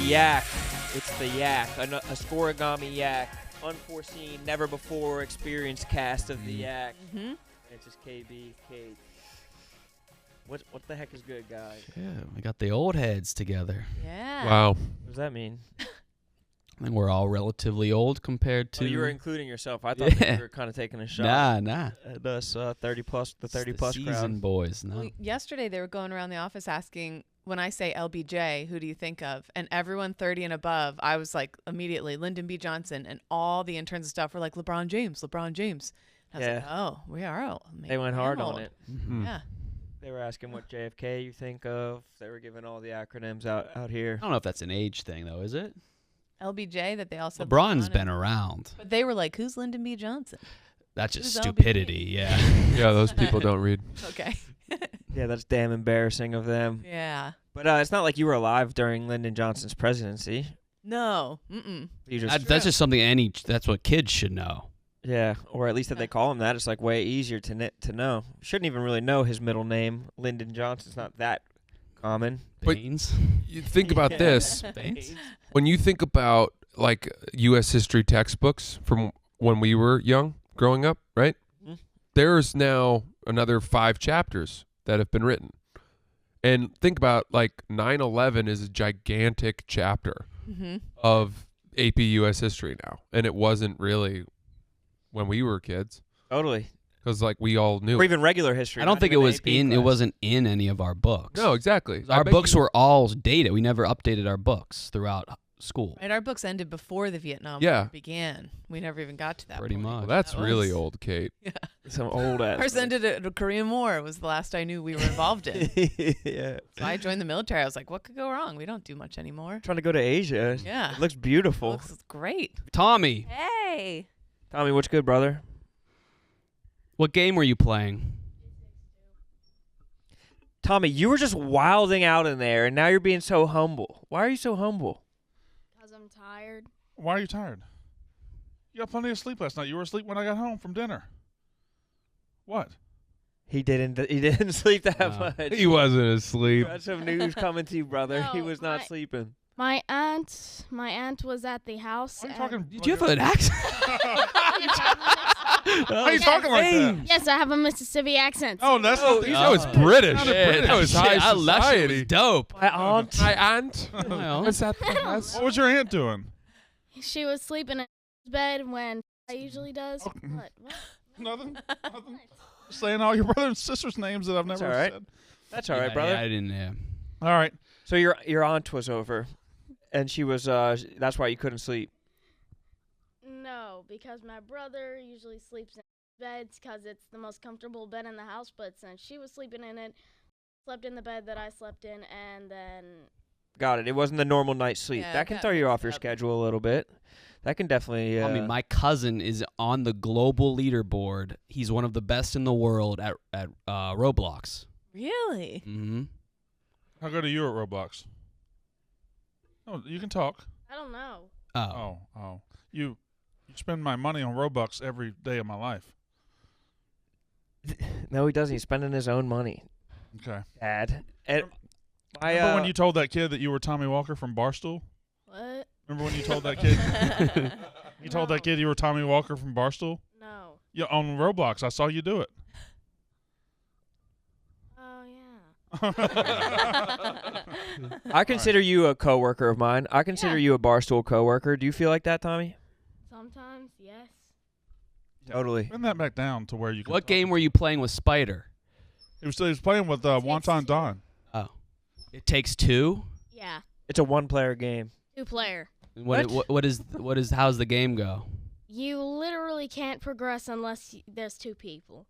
yak. It's the yak, a scorigami yak. Unforeseen, never before experienced cast of the yak. Mm-hmm. It's just KB, Kate. What the heck is good, guys? Yeah, we got the old heads together. Yeah. Wow. What does that mean? I think we're all relatively old compared to. Oh, you were including yourself. I thought that you were kind of taking a shot. Nah. At us 30 plus, the 30 plus seasoned crowd. boys. No. Well, yesterday they were going around the office asking, when I say LBJ, who do you think of? And everyone 30 and above, I was like immediately Lyndon B. Johnson, and all the interns and stuff were like LeBron James. I was like, oh, we are old. They went hard on it. Mm-hmm. Yeah. They were asking what JFK you think of. They were giving all the acronyms out here. I don't know if that's an age thing though, is it? LBJ that they all said. LeBron's LeBron been around. But they were like, who's Lyndon B. Johnson? That's just Who's stupidity. LBJ? Yeah. Yeah, those people don't read. Okay. Yeah, that's damn embarrassing of them. Yeah. But it's not like you were alive during Lyndon Johnson's presidency. No. Mm-mm. You just That's just something that's what kids should know. yeah, or at least that they call him that. It's like way easier to know. Shouldn't even really know his middle name, Lyndon Johnson's not that common. But- Baines. You think about this. Baines. When you think about like U.S. history textbooks from when we were young, growing up, right? Mhm. There's now another 5 chapters that have been written. And think about like 9/11 is a gigantic chapter Mm-hmm. of AP U.S. history now. And it wasn't really when we were kids. Totally. Because like we all knew. Or even regular history. I don't not think it even was AP in. It class. wasn't in any of our books. No, exactly. Our books were all dated. We never updated our books throughout school. Right, our books ended before the Vietnam Yeah. War began. We never even got to that Pretty point. much. Well, that's That really was- old, Kate. Yeah. Some old ass. Ours ended at the Korean War. Was the last I knew we were involved in. Yeah. So I joined the military. I was like, what could go wrong? We don't do much anymore. Trying to go to Asia. Yeah. It looks beautiful. Looks great. Tommy, Hey. Tommy, what's good, brother? what game were you playing? Tommy, you were just wilding out in there, and now you're being so humble. Why are you so humble? Because I'm tired. Why are you tired? You got plenty of sleep last night. You were asleep when I got home from dinner. What? He didn't sleep that No. much. He wasn't asleep. Got some news coming to you, brother. He No, was not sleeping. My aunt was at the house. Why are you and- talking? Did you have an accent? Why are you talking like that? Yes, I have a Mississippi accent. Oh, that's not the- That was British. British. That was high That shit was society. dope. My aunt. Hi, aunt. Well, What's that? That's What was your aunt doing? She was sleeping in bed when I usually does. Oh. What? Nothing. Nothing. Saying all your brother and sisters' names that I've That's never all right. said. That's all right, brother. Yeah, I didn't. Yeah. All right. So your aunt was over, and she was. That's why you couldn't sleep. No, because my brother usually sleeps in bed because it's the most comfortable bed in the house. But since she was sleeping in it, slept in the bed that I slept in, and then Got it. It wasn't the normal night's sleep. Yeah, that can that throw you messed off your up. schedule a little bit. That can definitely. I mean, my cousin is on the global leaderboard. He's one of the best in the world at Roblox. Really? Mm-hmm. How good are you at Roblox? Oh, you can talk. I don't know. Oh. You spend my money on Robux every day of my life. no, he doesn't. He's spending his own money. Okay. Dad. And Remember when you told that kid that you were Tommy Walker from Barstool? What? Remember when you told that kid? You told that kid you were Tommy Walker from Barstool? No. Yeah, on Roblox. I saw you do it. Oh yeah. I consider you a coworker of mine. I consider Yeah. you a Barstool coworker. Do you feel like that, Tommy? Sometimes, yes. Totally. Bring that back down to where you can What talk. game were you playing with Spider? He was playing with Wonton Don. Oh, It Takes Two. Yeah. It's a one-player game. 2-player. What is how's the game go? You literally can't progress unless there's 2 people.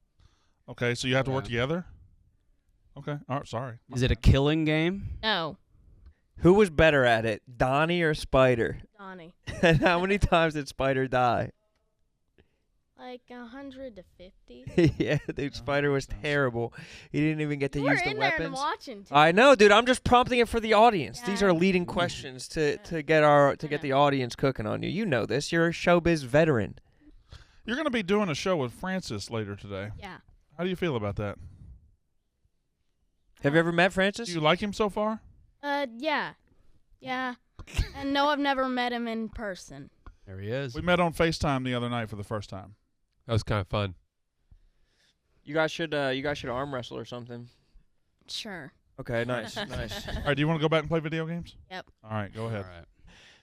Okay, so you have to work Yeah. together? Okay. All right, sorry. Is it a killing game? No, Who was better at it, Donnie or Spider? Donnie. And how many times did Spider die? Like 100 to 50. Yeah, dude, Spider was terrible. He didn't even get to You were use the in there and weapons. watching. Too. I know, dude. I'm just prompting it for the audience. These Yeah. are leading questions to get the audience cooking on you. You know this. You're a showbiz veteran. You're going to be doing a show with Francis later today. Yeah. How do you feel about that? Have you ever met Francis? Do you like him so far? Yeah. Yeah. And no, I've never met him in person. There he is. We met on FaceTime the other night for the first time. That was kind of fun. You guys should arm wrestle or something. Sure. Okay, nice, nice. All right, do you want to go back and play video games? Yep. All right, go ahead. All right.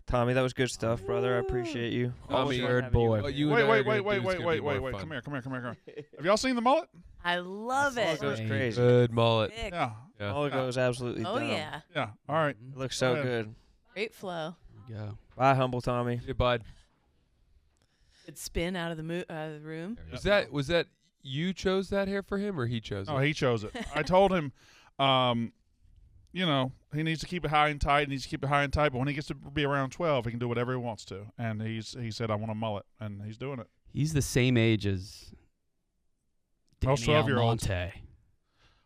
Tommy, that was good stuff, brother. I appreciate you. Tommy, Always nerd having boy. you. What you Wait, and I are wait, gonna wait, do wait, is wait, gonna be wait, more wait. fun. Come here, come here, come here, come here. Have y'all seen the mullet? I love That it. goes crazy. Good mullet. Thick. Yeah. Yeah. All it goes absolutely Oh dumb. yeah. Yeah. All right. It looks so Go ahead. good. Great flow. There you go. Bye, humble Tommy. Hey, bud. Good spin out of the room. Was that you chose that hair for him or he chose Oh, it? he chose it. I told him, he needs to keep it high and tight. But when he gets to be around 12, he can do whatever he wants to. And he said, I want a mullet, and he's doing it. He's the same age as Most Danny 12-year-olds. Almonte.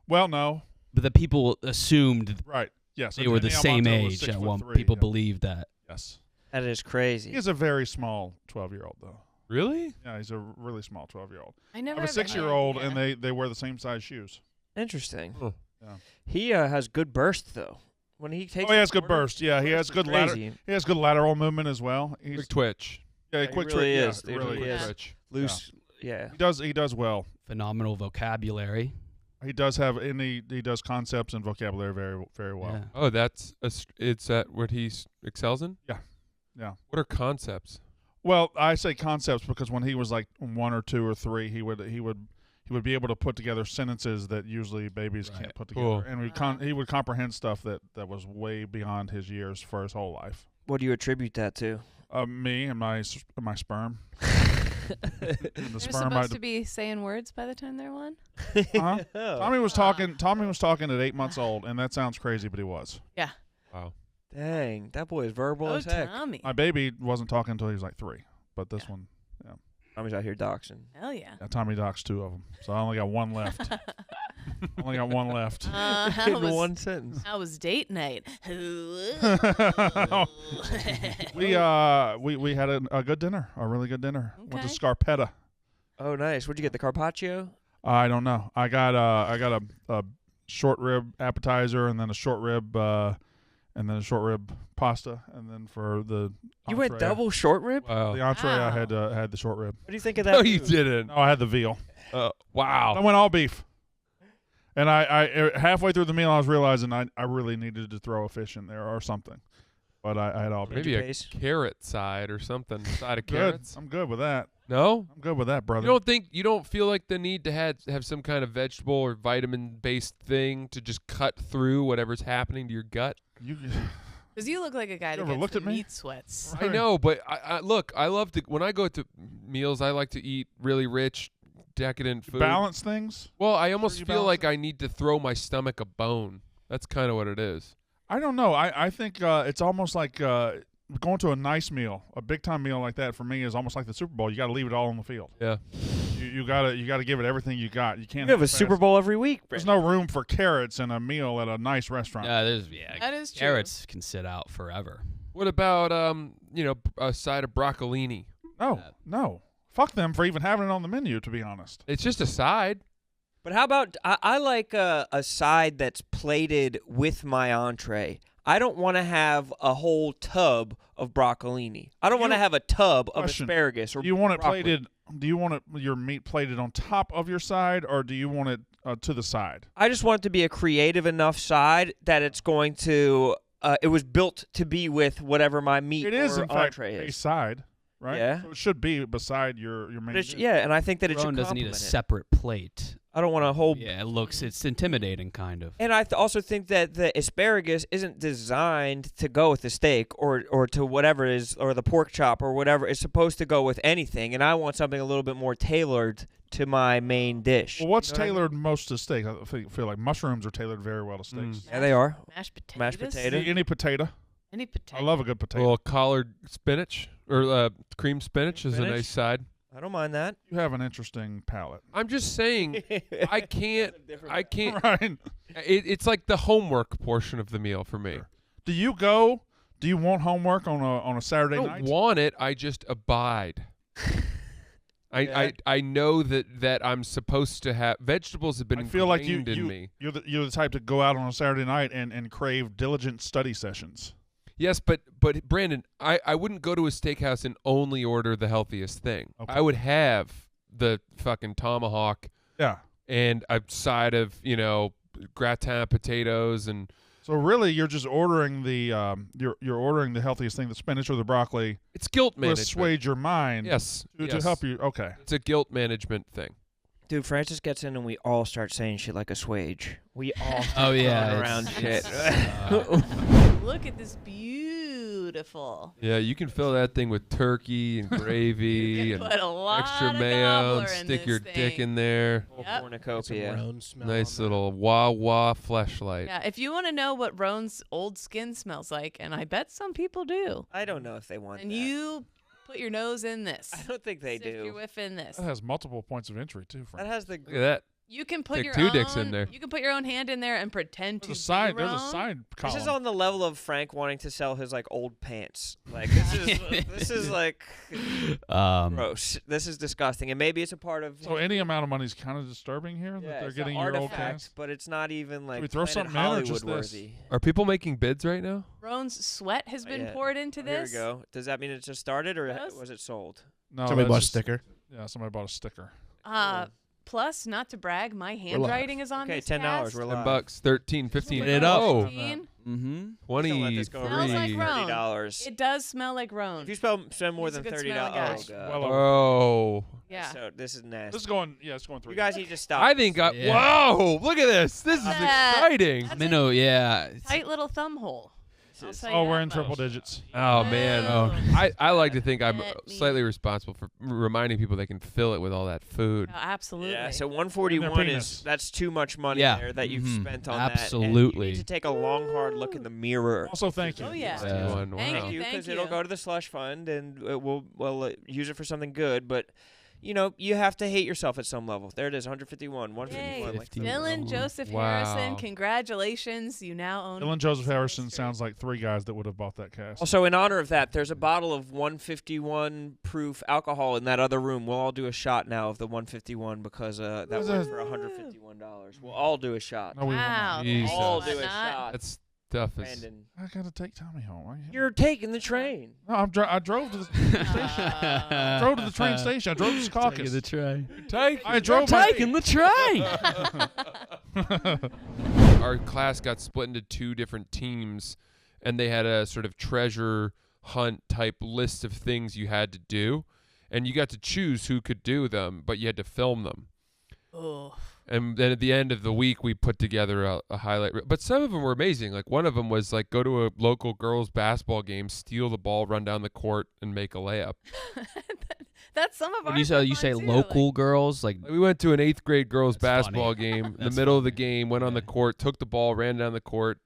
Well, no. But the people assumed Right. Yes. they were the Danny same Almonte was age at 6'3", one. People yeah. believed that. Yes. That is crazy. He is a very small 12-year-old, though. Really? Yeah, he's a really small 12-year-old. I I never have a have any 6-year-old, idea. and they wear the same size shoes. Interesting. Huh. Yeah. He has good burst though. When he takes. Oh, he has the good corner, burst. Yeah, he has burst is good lateral. crazy. He has good lateral movement as well. He's Quick twitch. yeah, he quick really trick. is, Yeah, dude. really He quick is. twitch. Loose. Yeah. He does well. Phenomenal vocabulary. He does have he does concepts and vocabulary very very well. Yeah. Oh, it's at what he excels in? Yeah. Yeah. What are concepts? Well, I say concepts because when he was like 1 or 2 or 3, he would be able to put together sentences that usually babies Right. can't put together, Cool. and he would comprehend stuff that was way beyond his years for his whole life. What do you attribute that to? Me and my sperm. And the They're sperm. supposed to be saying words by the time they're 1. Uh-huh. Oh. Tommy was talking at 8 months old, and that sounds crazy, but he was. Wow. Dang, that boy is verbal Oh, as heck. Tommy. My baby wasn't talking until he was like 3, but this Yeah. one, Tommy's out here doxing. Hell yeah. Tommy docks 2 of them, so I only got 1 left. Only got 1 left. In one sentence. How was date night? we had a good dinner, a really good dinner. Went Okay. to Scarpetta. Oh, nice. What'd you get? The carpaccio? I don't know. I got a short rib appetizer, and then a short rib pasta, and then for the You went entree, double short rib? Wow. the entree. I had Wow. had the short rib. What do you think of that? No, you food? didn't. No, I had the veal. I Wow. went all beef. And I halfway through the meal, I was realizing I really needed to throw a fish in there or something. But I had all beef. Maybe a Pace? carrot side or something. Side of Good. carrots. I'm good with that. No? I'm good with that, brother. You don't feel like the need to have some kind of vegetable or vitamin based thing to just cut through whatever's happening to your gut? You Because you look like a guy You that ever gets looked the at me? meat sweats. I know, but I look, I love to when I go to meals, I like to eat really rich, decadent food. balance things. Well, I almost you feel balance like I need to throw my stomach a bone. That's kind of what it is. I don't know. I think it's almost like going to a nice meal, a big time meal like that for me is almost like the Super Bowl. You got to leave it all on the field. Yeah. You gotta give it everything you got. You can't You have a half-ass. Super Bowl every week, There's Brent. no room for carrots in a meal at a nice restaurant. That is true. Carrots can sit out forever. What about a side of broccolini? No. Fuck them for even having it on the menu. To be honest. It's just a side. But how about I like a side that's plated with my entree. I don't want to have a whole tub of broccolini. I don't want to have a tub of Question. asparagus or Do you want it broccoli. plated? Do you want your meat plated on top of your side, or do you want it to the side? I just want it to be a creative enough side that it's going to. It was built to be with whatever my meat It is or in fact entree a is. side, right? Yeah. So it should be beside your main. But it's, dish. yeah, and I think that it Rowan should doesn't need a complement it. separate plate. I don't want a whole. Yeah, it's intimidating, kind of. And I also think that the asparagus isn't designed to go with the steak or to whatever it is, or the pork chop or whatever. It's supposed to go with anything, and I want something a little bit more tailored to my main dish. Well, what's You know what I mean? tailored most to steak? I feel like mushrooms are tailored very well to steaks. Yeah, they are. Mashed potatoes. Mashed potato. Any potato. Any potato. I love a good A potato. little collard spinach or cream spinach is a Spinach? nice side. I don't mind that. You have an interesting palate. I'm just saying, I can't. Right. It's like the homework portion of the meal for me. Sure. Do you want homework on a Saturday I don't night? want it. I just abide. I know that I'm supposed to have vegetables have been I feel like ingrained in me. you're the type to go out on a Saturday night and crave diligent study sessions. Yes, but Brandon, I wouldn't go to a steakhouse and only order the healthiest thing. Okay. I would have the fucking tomahawk Yeah. and a side of, gratin potatoes and So really, you're just ordering the you're ordering the healthiest thing, the spinach or the broccoli, it's guilt to management. assuage your mind. Yes, To yes. help you. Okay. It's a guilt management thing. Dude, Francis gets in and we all start saying shit like assuage. We all Oh yeah, run around shit. Look at this beautiful. Yeah, you can fill that thing with turkey and gravy and Put a lot extra of mayo gobbler and in stick this your thing. dick in there. Full Yep. cornucopia. Roan smell Nice on that. little wah fleshlight. Yeah, if you want to know what Roan's old skin smells like, and I bet some people do, I don't know if they want and that. you put your nose in this. I don't think they Sift your do. whiff in this. That has multiple points of entry too. That Frank. has the Look at that. You can put Stick your 2 own, dicks in there. You can put your own hand in there and pretend There's to a side. be There's a Roan. side column. This is on the level of Frank wanting to sell his like old pants. Like this is like gross. This is disgusting, and maybe it's a part of. So any amount of money is kind of disturbing here that yeah, they're it's getting an your old artifact, cast. but it's not even like we throw Planet something in or Hollywood just this? worthy. Are people making bids right now? Roan's sweat has been Yeah. poured into Here we this. go. Does that mean it just started, or Yes. was it sold? No, Somebody that's bought a just- sticker. Yeah, somebody bought a sticker. Plus, not to brag, my handwriting is on Okay, this $10. cast. We're $10, live. bucks, 13, 15. Get it up. Oh, 15. Mm-hmm. Don't let this go over Smells like 23. Roan. $30. It does smell like Roan. If you spend more He's than a good $30, smelling oh guy. god. Well, Oh. Yeah. So this is nasty. This is going. Yeah, it's going through. You guys need to stop. I think Yeah. whoa, look at this. This is That- exciting. That's Minnow, yeah. Tight little thumb hole. I'll This is- tell you Oh, that we're in much. triple digits. Oh man. Oh. I like to think I'm Let me- slightly responsible for reminding people they can fill it with all that food. Oh, absolutely. Yeah, so In 141 their is penis. that's too much money Yeah. there that you've Mhm. spent on that. And you Absolutely. need to take a long, hard look in the mirror. Also, thank you. Oh, yeah. Yeah. One, Thank wow. you. Because it'll go to the slush fund and we'll use it for something good. But you have to hate yourself at some level. There it is, 151, 151. Yay. Like, 50. Dylan Joseph Wow. Harrison, congratulations. You now own Dylan Joseph Harrison History. sounds like 3 guys that would have bought that cast. also, in honor of that, there's a bottle of 151 proof alcohol in that other room. We'll all do a shot now of the 151 because that What is went that? for $151. We'll all do a shot. No, we will Wow. not. Jesus. All thanks, do a Whatnot. shot. That stuff is. Brandon, I gotta take Tommy home. Why you- you're taking the train. No, I drove to the station. Drove to the train station. I drove to Taking the Secaucus. train. I drove my- Taking the train. Our class got split into 2 different teams, and they had a sort of treasure hunt type list of things you had to do, and you got to choose who could do them, but you had to film them. Oh. And then at the end of the week, we put together a highlight reel. But some of them were amazing. Like one of them was like go to a local girls' basketball game, steal the ball, run down the court, and make a layup. That's some of our When you say fun, too. local girls, like We went to an 8th grade girls' That's basketball funny. game. In the That's middle of the funny. game, went on the Yeah. court, took the ball, ran down the court,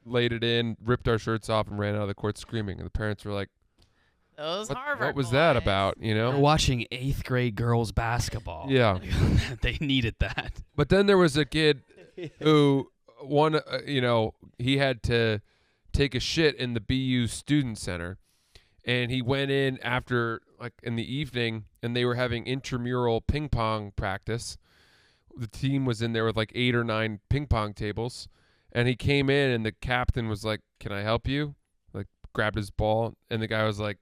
laid it in, ripped our shirts off, and ran out of the court screaming. And the parents were like, Those "What, Harvard what was that boys. about?" You we're know? watching 8th grade girls basketball. Yeah. They needed that. But then there was a kid who he had to take a shit in the BU student center, and he went in after like in the evening, and they were having intramural ping pong practice. The team was in there with like 8 or 9 ping pong tables, and he came in, and the captain was like, "Can I help you?" Like grabbed his ball, and the guy was like,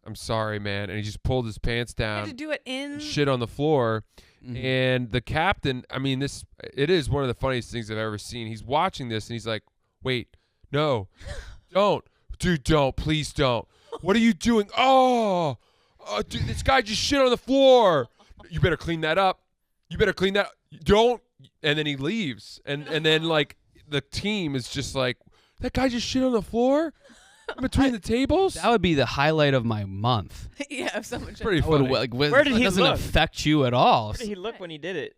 "I'm sorry, man," and he just pulled his pants You had down, to do it in. and shit on the floor. Mhm. And the captain, I mean, it is one of the funniest things I've ever seen. He's watching this and he's like, "Wait, no, don't, dude, don't, please don't. What are you doing? Oh, dude, this guy just shit on the floor. You better clean that up. You better clean that. Don't." And then he leaves, and then like the team is just like, "That guy just shit on the floor in between the tables." That would be the highlight of my month. Yeah, if someone It's pretty I would, funny. like, Where did it he doesn't look? affect you at all. Where did he look when he did it?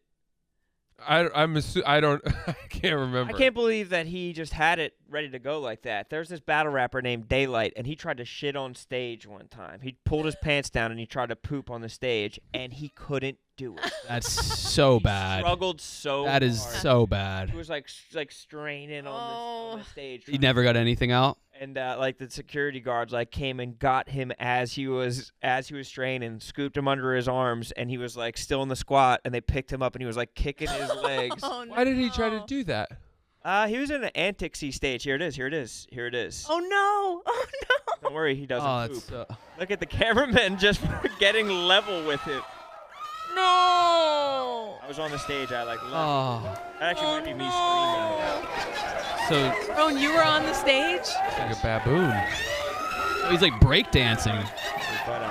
I don't. I can't remember. I can't believe that he just had it ready to go like that. There's this battle rapper named Daylight, and he tried to shit on stage one time. He pulled his pants down and he tried to poop on the stage, and he couldn't do it. That's so He bad. struggled so That is hard. so He bad. was like straining on the stage. You never got anything out? And like the security guards like came and got him as he was straining, scooped him under his arms, and he was like still in the squat, and they picked him up and he was like kicking his legs. Oh, no. Why did he try to do that? He was in an antics-y stage. Here it is. Oh no! Oh no! Don't worry, he doesn't Oh, poop. it's Look at the cameraman just getting level with it. No! I was on the stage. I like. oh. That actually might be me screaming. So Rowan, you were on the stage? Like a baboon. he's like breakdancing. But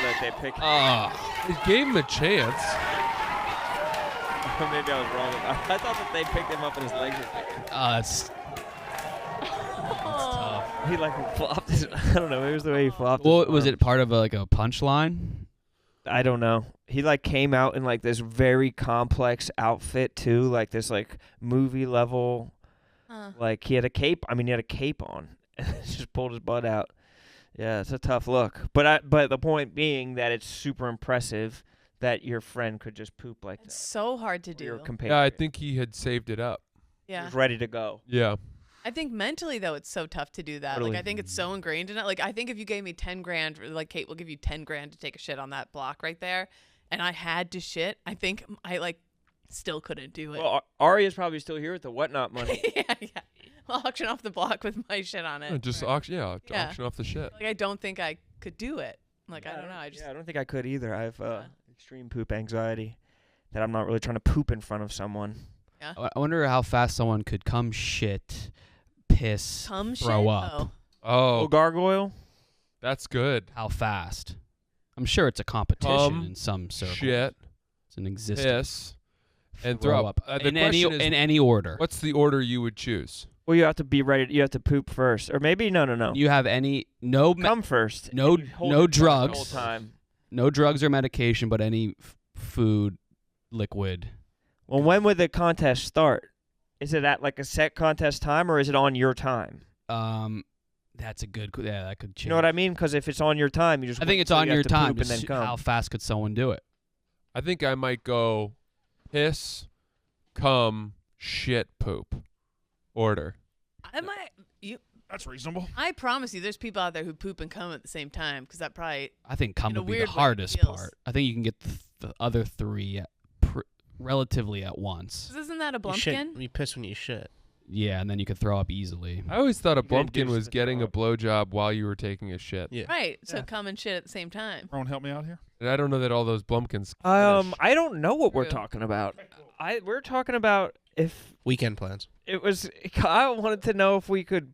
look, they pick. They gave him a chance. Maybe I was wrong. I thought that they picked him up and his legs were picking. That's tough. He like flopped his. I don't know. It was the way he flopped. Well, his was arms. it part of like a punchline? I don't know. He like came out in like this very complex outfit too, like this like movie level. Like he had a cape. I mean, he had a cape on. Just pulled his butt out. Yeah, it's a tough look. But the point being that it's super impressive that your friend could just poop like It's that. so hard to Your do. compatriot. Yeah, I think he had saved it up. He Yeah. was ready to go. Yeah. I think mentally though it's so tough to do that. Totally. Like I think it's so ingrained in it. Like I think if you gave me 10 grand, like Kate will give you 10 grand to take a shit on that block right there, and I had to shit, I think I like still couldn't do it. Well, Arya's probably still here with the whatnot money. yeah. I'll auction off the block with my shit on it. Just Right. auction Yeah. off the shit. Like I don't think I could do it. Like I don't know. I just I don't think I could either. I have Yeah. extreme poop anxiety that I'm not really trying to poop in front of someone. I wonder how fast someone could come, shit, piss, come throw shit. up. Oh. Oh, Oh, gargoyle. that's good. How fast? I'm sure it's a competition Come, in some circles. Shit, It's an existence. piss, and throw up. The in any question is, in any order. what's the order you would choose? Well, you have to be ready. You have to poop first, or maybe no. You have any Come first. no- and you hold no it the whole drugs. time. no drugs or medication, but any food, liquid. Well, when would the contest start? Is it at like a set contest time, or is it on your time? That's a good. Yeah, that could change. You know what I mean? Because if it's on your time, you just. I wait think it's till on you have your to time. poop and then Just come. how fast could someone do it? I think I might go piss, cum, shit, poop. Order. That's reasonable. I promise you, there's people out there who poop and come at the same time because that probably. I think cum In a would be the weird way, it hardest feels- part. I think you can get the other three relatively at once. 'Cause isn't that a You shit. blumpkin? You piss when you shit. Yeah, and then you could throw up easily. I always thought a You can blumpkin induce was the getting throw a up. blowjob while you were taking a shit. Yeah. Right. So Yeah. come and shit at the same time. Rowan, help me out here. And I don't know that all those blumpkins. finish. I don't know what we're True. talking about. We're talking about if Weekend plans. it was. I wanted to know if we could,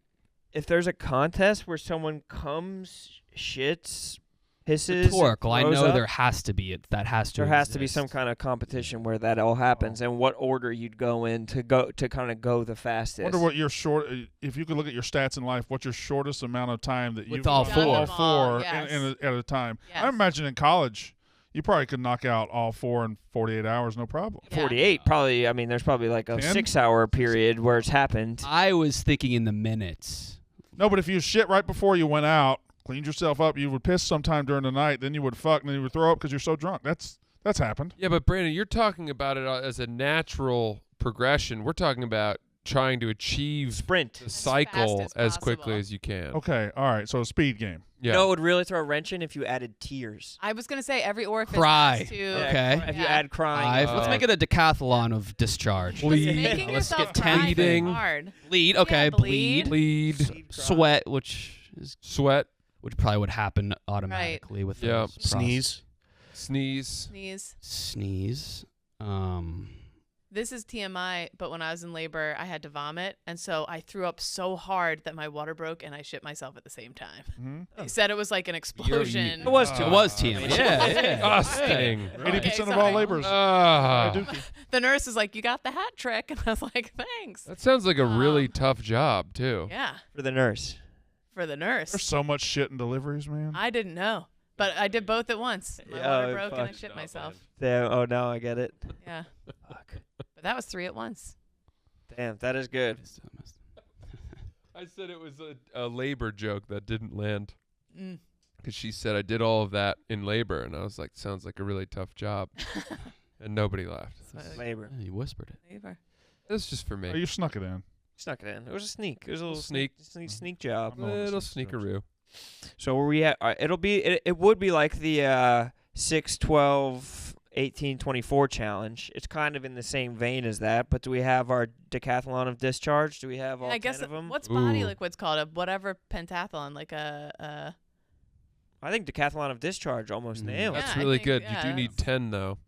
if there's a contest where someone comes, shits, pisses, and Rhetorical. I throws know up. there has to be it. That has to. There has to be some exist. kind of competition where that all happens, and what order you'd go in to kind of go the fastest. Wonder what your short. If you could look at your stats in life, what's your shortest amount of time that With you've all done four. all Done them four all, at a time? Yes. I imagine in college, you probably could knock out all four in 48 hours, no problem. Yeah. 48 probably. I mean, there's probably like a 10? 6-hour period where it's happened. I was thinking in the minutes. No, but if you shit right before you went out, cleaned yourself up, you would piss sometime during the night, then you would fuck, and then you would throw up because you're so drunk. That's happened. Yeah, but Brandon, you're talking about it as a natural progression. We're talking about trying to achieve Sprint. the As fast cycle as as quickly possible. as you can. Okay, all right. So a speed game. Yeah. You know, it would really throw a wrench in if you added tears. I was gonna say every orifice Cry. has to. Yeah. Okay. If you Yeah. add crying. Let's make it a decathlon of discharge. Because Bleed. making Let's yourself get cry is bleeding. hard. Bleed. Okay. Yeah, bleed. Bleed, Sweat, which sweat, probably would happen automatically with Yeah. those Sneeze. sneeze. Sneeze. Sneeze. This is TMI, but when I was in labor, I had to vomit, and so I threw up so hard that my water broke and I shit myself at the same time. Mm-hmm. They said it was like an explosion. It was It was TM. Yeah. Disgusting. 80% of all sorry. laborers. Ah, Dookie. The nurse was like, "You got the hat trick," and I was like, "Thanks." that sounds like a really Um, tough job too. Yeah, For the nurse. for the nurse. There's so much shit in deliveries, man. I didn't know, but I did both at once. My Yeah, water broke and I fuck. shit myself. Damn. Oh, now I get it. Yeah, Fuck. but that was 3 at once. Damn, that is good. I said it was a labor joke that didn't land Mm. because she said I did all of that in labor, and I was like, sounds like a really tough job, and nobody laughed. Labor. You whispered it. Labor. That's just for Oh, me. you snuck it in. Snuck it in. It was a sneak. It was a little Sneak. sneak job. I'm the one that Little sneaks sneakeroo. So where we at? It'll be. It would be like the 6, 12, 1824 challenge. It's kind of in the same vein as that, but do we have our decathlon of discharge? Do we have all I 10 guess of them? what's body Ooh. liquid's called? Whatever pentathlon, like a I think decathlon of discharge almost nails. Yeah, That's I really think- good. yeah, You do need that's- 10 though.